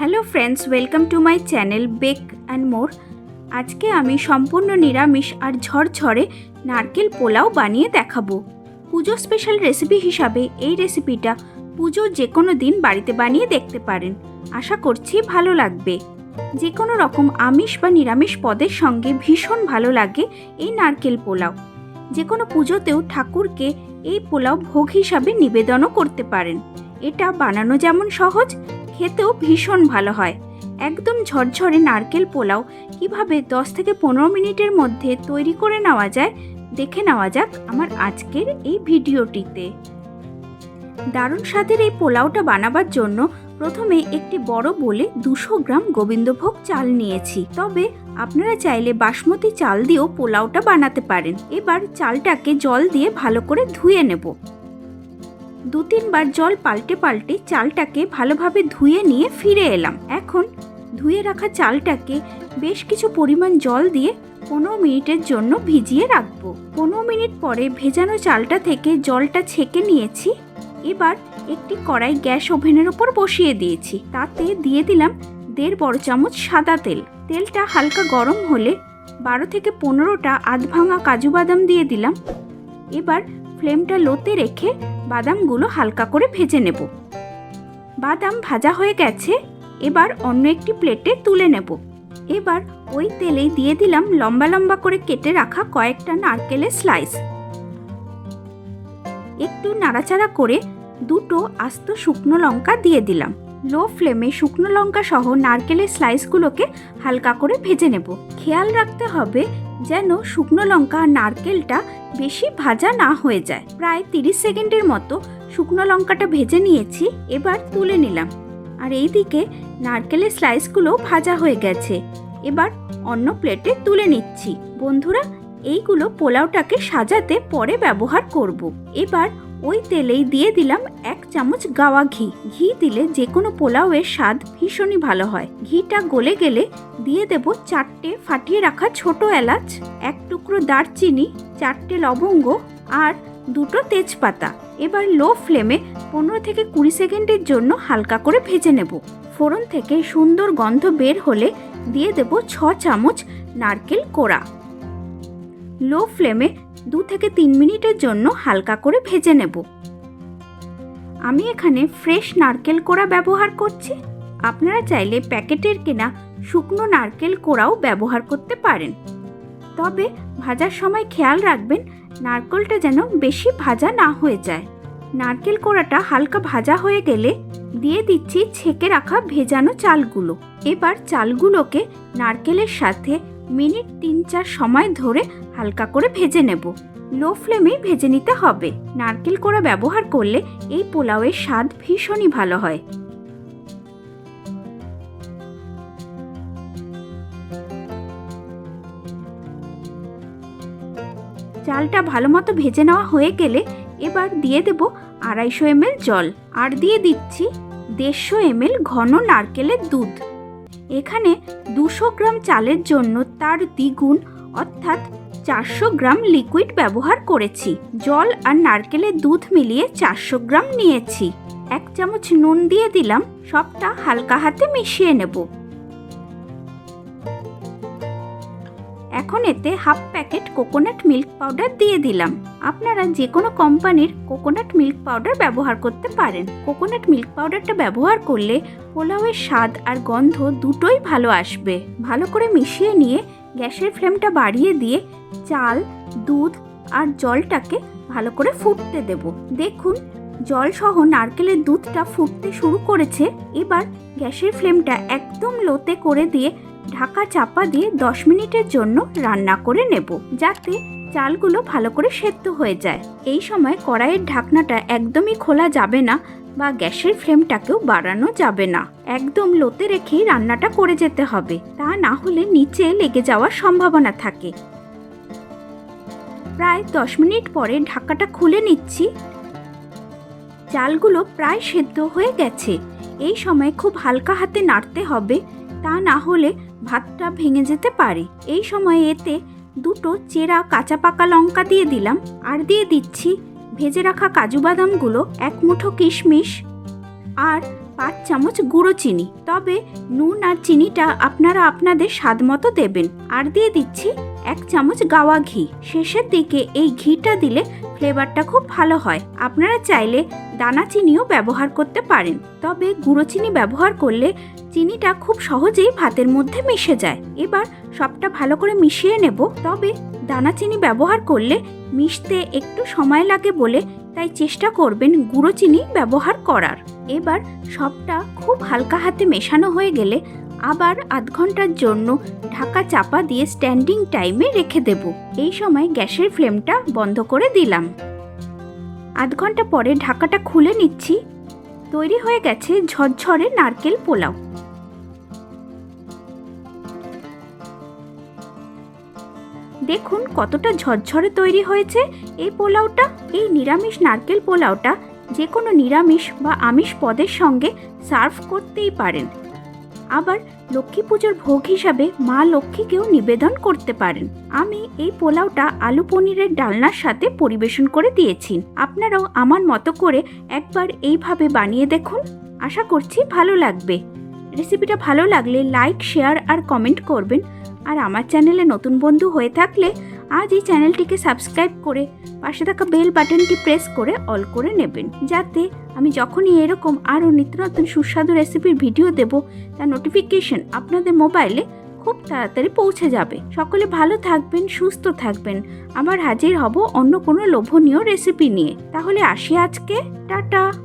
Hello friends, welcome to my channel bake and more. আজকে আমি সম্পূর্ণ নিরামিষ আর ঝরঝরে নারকেল পোলাও বানিয়ে দেখাবো। পুজো স্পেশাল রেসিপি হিসাবে এই রেসিপিটা পুজো যে কোনো দিন বাড়িতে বানিয়ে দেখতে পারেন। আশা করছি ভালো লাগবে। যে কোনো রকম আমিষ বা নিরামিষ পদের সঙ্গে ভীষণ ভালো লাগে এই নারকেল পোলাও। যে কোনো পুজোতেও ঠাকুরকে এই পোলাও ভোগ হিসাবে নিবেদনও করতে পারেন। এটা বানানো যেমন সহজ, খেতেও ভীষণ ভালো হয়। একদম ঝরঝরে নারকেল পোলাও কিভাবে 10 থেকে 15 মিনিটের মধ্যে তৈরি করে নেওয়া যায় দেখে নেওয়া যাক আমার আজকের এই ভিডিওটিতে। দারুণ স্বাদের এই পোলাওটা বানাবার জন্য প্রথমে একটি বড় বোলে 200 গ্রাম গোবিন্দভোগ চাল নিয়েছি। তবে আপনারা চাইলে বাসমতি চাল দিয়েও পোলাওটা বানাতে পারেন। এবার চালটাকে জল দিয়ে ভালো করে ধুয়ে নেব। 2-3 বার জল পাল্টে পাল্টে চালটাকে ভালোভাবে ধুয়ে নিয়ে ফিরে এলাম। এখন ধুয়ে রাখা চালটাকে বেশ কিছু পরিমাণ জল দিয়ে 15 মিনিটের জন্য ভিজিয়ে রাখবো। 15 মিনিট পরে ভেজানো চালটা থেকে জলটা ছেঁকে নিয়েছি। এবার একটি কড়াই গ্যাস ওভেনের ওপর বসিয়ে দিয়েছি। তাতে দিয়ে দিলাম 1.5 বড় চামচ সাদা তেল। তেলটা হালকা গরম হলে 12 থেকে 15টা আধ ভাঙা কাজু বাদাম দিয়ে দিলাম। এবার ফ্লেমটা লোতে রেখে বাদামগুলো হালকা করে ভেজে নেব। বাদাম ভাজা হয়ে গেছে, এবার অন্য একটি প্লেটে তুলে নেব। এবার ওই তেলেই দিয়ে দিলাম লম্বা লম্বা করে কেটে রাখা কয়েকটা নারকেলের স্লাইস। একটু নাড়াচাড়া করে 2টো আস্ত শুকনো লঙ্কা দিয়ে দিলাম। লো ফ্লেমে শুকনো লঙ্কা সহ নারকেলের স্লাইসগুলোকে হালকা করে ভেজে নেব। খেয়াল রাখতে হবে যেন শুকনো লঙ্কা আর নারকেলটা বেশি ভাজা না হয়ে যায়। প্রায় 30 সেকেন্ডের মতো শুকনো লঙ্কাটা ভেজে নিয়েছি। এবার তুলে নিলাম। আর এইদিকে নারকেলের স্লাইসগুলো ভাজা হয়ে গেছে। এবার অন্য প্লেটে তুলে নিচ্ছি। বন্ধুরা, এইগুলো পোলাওটাকে সাজাতে পরে ব্যবহার করব। এবার ওই তেলেই দিয়ে দিলাম 1 চামচ গাওয়া ঘি। ঘি দিলে যে কোনো পোলাওয়ের স্বাদ ভীষণই ভালো হয়। ঘিটা গলে গেলে দিয়ে দেব 4টে ফাটিয়ে রাখা ছোট এলাচ, 1 টুকরো দারচিনি, 4টে লবঙ্গ আর 2টো তেজপাতা। এবার লো ফ্লেমে 15 থেকে 20 সেকেন্ডের জন্য হালকা করে ভেজে নেব। ফোড়ন থেকে সুন্দর গন্ধ বের হলে দিয়ে দেব 6 চামচ নারকেল কোড়া। লো ফ্লেমে 2 থেকে 3 মিনিটের জন্য হালকা করে ভেজে নেব। আমি এখানে ফ্রেশ নারকেল কোড়া ব্যবহার করছি। আপনারা চাইলে প্যাকেটের কেনা শুকনো নারকেল কোড়াও ব্যবহার করতে পারেন। তবে ভাজার সময় খেয়াল রাখবেন নারকেলটা যেন বেশি ভাজা না হয়ে যায়। নারকেল কোড়াটা হালকা ভাজা হয়ে গেলে দিয়ে দিচ্ছি ছেঁকে রাখা ভেজানো চালগুলো। এবার চালগুলোকে নারকেলের সাথে মিনিট 3-4 সময় ধরে হালকা করে ভেজে নেব। লো ফ্লেমেই ভেজে নিতে হবে। নারকেল কোড়া ব্যবহার করলে এই পোলাওয়ের স্বাদ ভীষণই ভালো হয়। চালটা ভালো মতো ভেজে নেওয়া হয়ে গেলে এবার দিয়ে দেব 250 ml জল আর দিয়ে দিচ্ছি 150 ml ঘন নারকেলের দুধ। এখানে 200 গ্রাম চালের জন্য তার দ্বিগুণ অর্থাৎ 400 গ্রাম লিকুইড ব্যবহার করেছি। জল আর নারকেলের দুধ মিলিয়ে 400 গ্রাম নিয়েছি। 1 চামচ নুন দিয়ে দিলাম। সবটা হালকা হাতে মিশিয়ে নেব। এখন এতে half packet coconut milk powder দিয়ে দিলাম। আপনারা যে কোনো কোম্পানির কোকোনাট মিল্ক পাউডার ব্যবহার করতে পারেন। কোকোনাট মিল্ক পাউডারটা ব্যবহার করলে পোলাওয়ের স্বাদ আর গন্ধ দুটোই ভালো আসবে। ভালো করে মিশিয়ে নিয়ে গ্যাসের ফ্লেমটা বাড়িয়ে দিয়ে চাল, দুধ আর জলটাকে ভালো করে ফুটতে দেব। দেখুন জল সহ নারকেলের দুধটা ফুটতে শুরু করেছে। এবার গ্যাসের ফ্লেমটা একদম লোতে করে দিয়ে ঢাকা চাপা দিয়ে 10 মিনিটের জন্য রান্না করে নেব, যাতে চালগুলো ভালো করে সেদ্ধ হয়ে যায়। এই সময় কড়াইয়ের ঢাকনাটা একদমই খোলা যাবে না বা গ্যাসের ফ্লেমটাকেও বাড়ানো যাবে না। একদম লোতে রেখেই রান্নাটা করে যেতে হবে, তা না হলে নিচে লেগে যাওয়ার সম্ভাবনা থাকে। প্রায় 10 মিনিট পরে ঢাকাটা খুলে নিচ্ছি। চালগুলো প্রায় সেদ্ধ হয়ে গেছে। এই সময় খুব হালকা হাতে নাড়তে হবে, তা না হলে ভাতটা ভেঙে যেতে পারে। এই সময় এতে 2টো চেরা কাঁচা পাকা লঙ্কা দিয়ে দিলাম আর দিয়ে দিচ্ছি ভেজে রাখা কাজু বাদামগুলো, 1 মুঠো কিশমিশ আর 5 চামচ গুঁড়ো চিনি, তবে নুন আর চিনিটা আপনারা আপনাদের স্বাদ মতো দেবেন। আর দিয়ে দিচ্ছি 1 চামচ গাওয়া ঘি। শেষের দিকে এই ঘিটা দিলে ফ্লেভারটা খুব ভালো হয়। আপনারা চাইলে দানা চিনিও ব্যবহার করতে পারেন, তবে গুঁড়ো চিনি ব্যবহার করলে চিনিটা খুব সহজেই ভাতের মধ্যে মিশে যায়। এবার সবটা ভালো করে মিশিয়ে নেব, তবে দানা চিনি ব্যবহার করলে মিশতে একটু সময় লাগে বলে তাই চেষ্টা করবেন গুঁড়ো চিনি ব্যবহার করার। এবার সবটা খুব হালকা হাতে মেশানো হয়ে গেলে আবার আধ ঘন্টার জন্য ঢাকা চাপা দিয়ে স্ট্যান্ডিং টাইমে রেখে দেব। এই সময় গ্যাসের ফ্লেমটা বন্ধ করে দিলাম। আধ ঘন্টা পরে ঢাকাটা খুলে নিচ্ছি। তৈরি হয়ে গেছে ঝরঝরে নারকেল পোলাও। দেখুন কতটা ঝরঝরে তৈরি হয়েছে এই পোলাওটা। এই নিরামিষ নারকেল পোলাওটা যে কোনো নিরামিষ বা আমিষ পদের সঙ্গে সার্ভ করতেই পারেন। আবার লক্ষ্মী পুজোর ভোগ হিসাবে মা লক্ষ্মীকেও নিবেদন করতে পারেন। আমি এই পোলাওটা আলু পনিরের ডালনার সাথে পরিবেশন করে দিয়েছি। আপনারাও আমার মতো করে একবার এইভাবে বানিয়ে দেখুন, আশা করছি ভালো লাগবে। রেসিপিটা ভালো লাগলে লাইক, শেয়ার আর কমেন্ট করবেন। আর আমার চ্যানেলে নতুন বন্ধু হয়ে থাকলে আজ এই চ্যানেলটিকে সাবস্ক্রাইব করে পাশে থাকা বেল বাটনটি প্রেস করে অল করে নেবেন, যাতে আমি যখনই এরকম আরও নিত্য নতুন সুস্বাদু রেসিপির ভিডিও দেব তার নোটিফিকেশন আপনাদের মোবাইলে খুব তাড়াতাড়ি পৌঁছে যাবে। সকলে ভালো থাকবেন, সুস্থ থাকবেন। আবার হাজির হব অন্য কোনো লোভনীয় রেসিপি নিয়ে। তাহলে আসি আজকে, টাটা।